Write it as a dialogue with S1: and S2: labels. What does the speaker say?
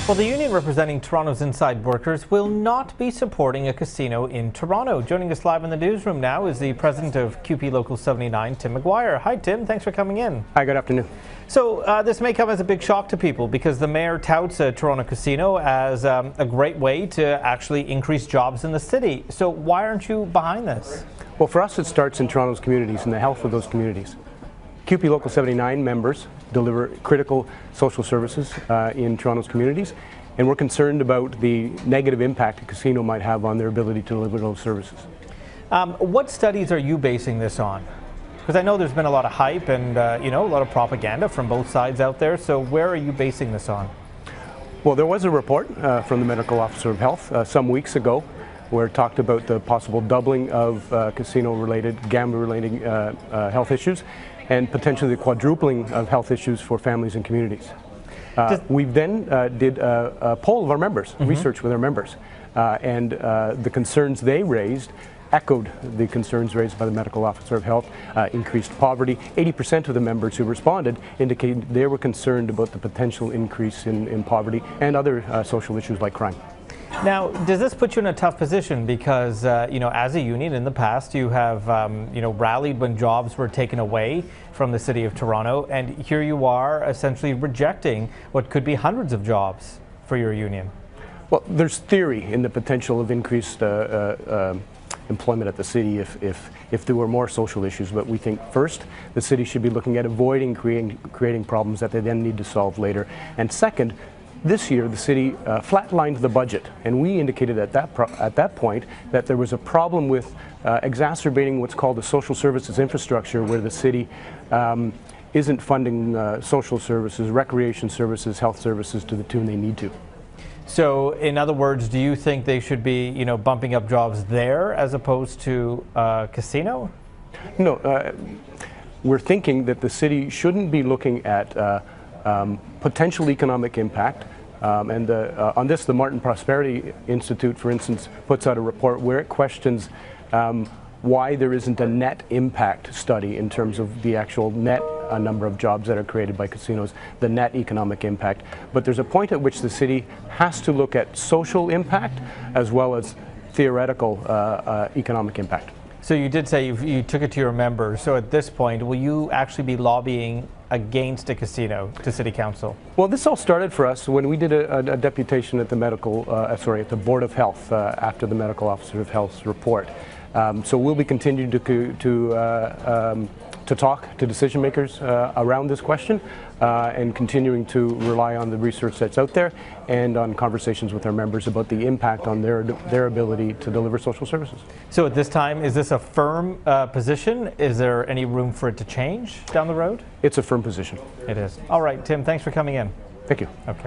S1: Well, the union representing Toronto's inside workers will not be supporting a casino in Toronto. Joining us live in the newsroom now is the president of CUPE Local 79, Tim Maguire. Hi, Tim. Thanks for coming in.
S2: Hi, good afternoon.
S1: So this may come as a big shock to people because the mayor touts a Toronto casino as a great way to actually increase jobs in the city. So why aren't you behind this?
S2: Well, for us, it starts in Toronto's communities and the health of those communities. CUPE Local 79 members deliver critical social services in Toronto's communities, and we're concerned about the negative impact a casino might have on their ability to deliver those services.
S1: What studies are you basing this on? Because I know there's been a lot of hype and a lot of propaganda from both sides out there, so where are you basing this on?
S2: Well, there was a report from the Medical Officer of Health some weeks ago where it talked about the possible doubling of casino-related, gambling-related health issues, and potentially the quadrupling of health issues for families and communities. We then did a poll of our members, research with our members, and the concerns they raised echoed the concerns raised by the Medical Officer of Health. Increased poverty. 80% of the members who responded indicated they were concerned about the potential increase in poverty and other social issues like crime.
S1: Now, does this put you in a tough position because, as a union in the past, you have, rallied when jobs were taken away from the city of Toronto, and here you are essentially rejecting what could be hundreds of jobs for your union?
S2: Well, there's theory in the potential of increased employment at the city if there were more social issues, but we think first the city should be looking at avoiding creating problems that they then need to solve later, and second, this year, the city flatlined the budget, and we indicated at that point that there was a problem with exacerbating what's called the social services infrastructure, where the city isn't funding social services, recreation services, health services to the tune they need to.
S1: So, in other words, do you think they should be, bumping up jobs there as opposed to casino?
S2: No, we're thinking that the city shouldn't be looking at potential economic impact, and on this, the Martin Prosperity Institute, for instance, puts out a report where it questions why there isn't a net impact study in terms of the actual net number of jobs that are created by casinos, the net economic impact. But there's a point at which the city has to look at social impact as well as theoretical economic impact.
S1: So you did say you took it to your members. So at this point, will you actually be lobbying against a casino to City Council? Well,
S2: this all started for us when we did a deputation at the at the Board of Health after the Medical Officer of Health's report. So we'll be continuing to talk to decision makers around this question and continuing to rely on the research that's out there and on conversations with our members about the impact on their ability to deliver social services.
S1: So at this time, is this a firm position? Is there any room for it to change down the road?
S2: It's a firm position.
S1: It is. All right, Tim, thanks for coming in.
S2: Thank you.
S1: Okay.